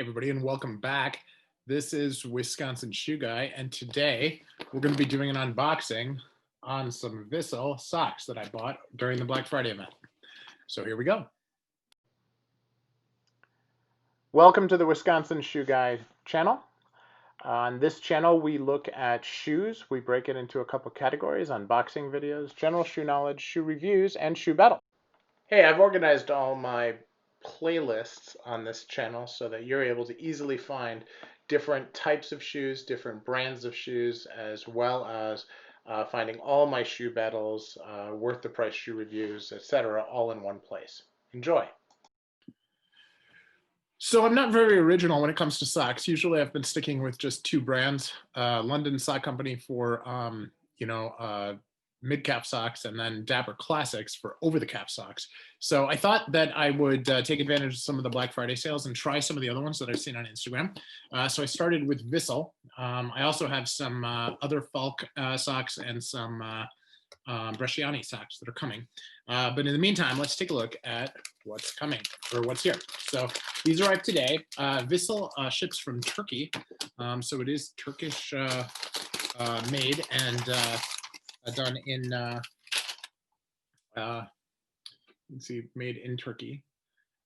Everybody, and welcome back. This is Wisconsin Shoe Guy, and today we're going to be doing an unboxing on some Viccel socks that I bought during the Black Friday event. So here we go. Welcome to the Wisconsin Shoe Guy channel. On this channel, we look at shoes. We break it into a couple categories: unboxing videos, general shoe knowledge, shoe reviews, and shoe battle. Hey, I've organized all my playlists on this channel so that you're able to easily find different types of shoes, different brands of shoes, as well as finding all my shoe battles, worth the price shoe reviews, etc., all in one place. Enjoy. So I'm not very original when it comes to socks. Usually I've been sticking with just two brands, London Sock Company for mid-calf socks, and then Dapper Classics for over-the-calf socks. So I thought that I would take advantage of some of the Black Friday sales and try some of the other ones that I've seen on Instagram. So I started with Viccel. I also have some other Falk socks and some Bresciani socks that are coming. But in the meantime, let's take a look at what's coming, or what's here. So these arrived today. Viccel ships from Turkey. So it is Turkish made and done in, let's see, made in Turkey.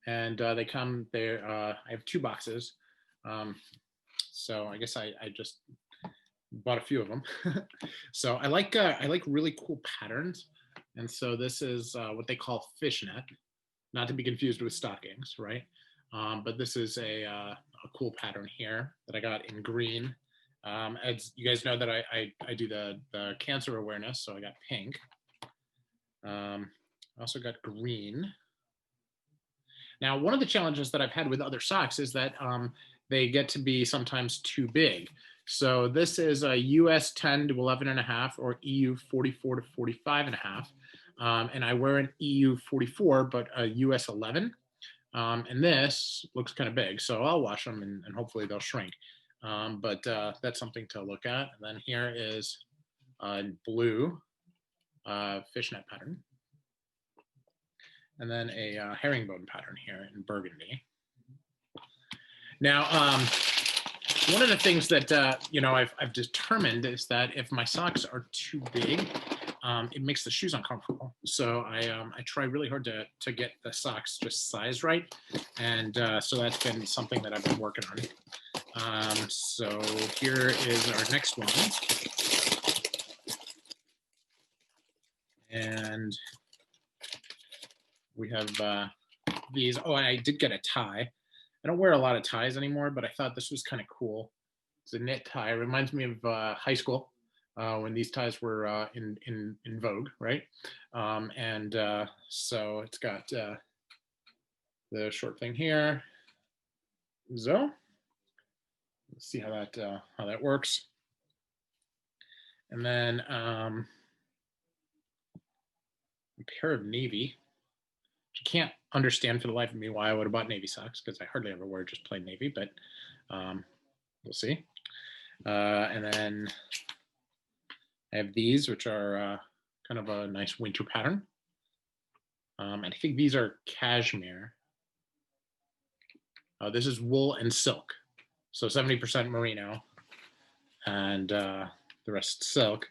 And they come there, I have two boxes. So I guess I just bought a few of them. So I like really cool patterns. And so this is what they call fishnet, not to be confused with stockings, right? But this is a cool pattern here that I got in green. As you guys know that I do the cancer awareness, so I got pink. I also got green. Now, one of the challenges that I've had with other socks is that they get to be sometimes too big. So this is a US 10 to 11.5 or EU 44 to 45.5. And I wear an EU 44, but a US 11. And this looks kind of big, so I'll wash them and hopefully they'll shrink. But that's something to look at. And then here is blue fishnet pattern. And then a herringbone pattern here in burgundy. Now, one of the things that I've determined is that if my socks are too big, it makes the shoes uncomfortable. So I try really hard to get the socks just sized right, and so that's been something that I've been working on. So here is our next one, and we have these. Oh, and I did get a tie. I don't wear a lot of ties anymore, but I thought this was kind of cool. It's a knit tie. It reminds me of high school when these ties were in vogue, right? So it's got the short thing here. So let's see how that works. And then a pair of navy. You can't understand for the life of me why I would have bought navy socks, because I hardly ever wear just plain navy, but we'll see. And then I have these, which are kind of a nice winter pattern. And I think these are cashmere. This is wool and silk. So 70% merino and the rest silk.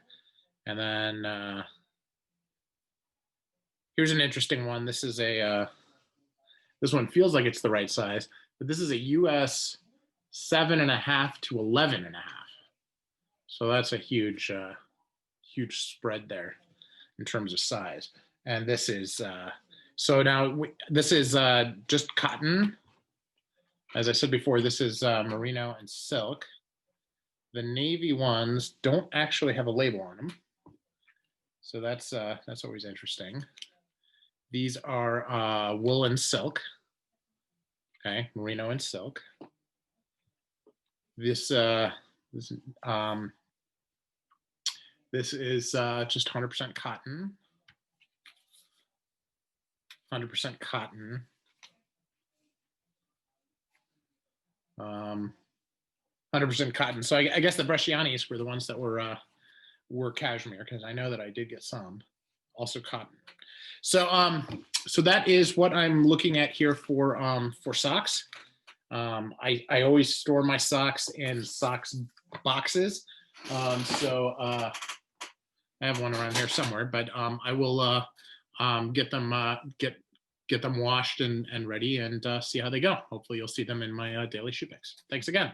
And then here's an interesting one. This is this one feels like it's the right size, but this is a US 7.5 to 11.5. So that's a huge spread there in terms of size. And this is, so now this is just cotton. As I said before, this is merino and silk. The navy ones don't actually have a label on them. So that's always interesting. These are wool and silk. Okay, merino and silk. This is just 100% cotton. 100% cotton. 100% cotton. So I guess the Brescianis were the ones that were cashmere, because I know that I did get some, also cotton. So so that is what I'm looking at here for socks. I always store my socks in socks boxes. So I have one around here somewhere, but I will get them get them washed and ready and see how they go. Hopefully you'll see them in my daily shoe picks. Thanks again.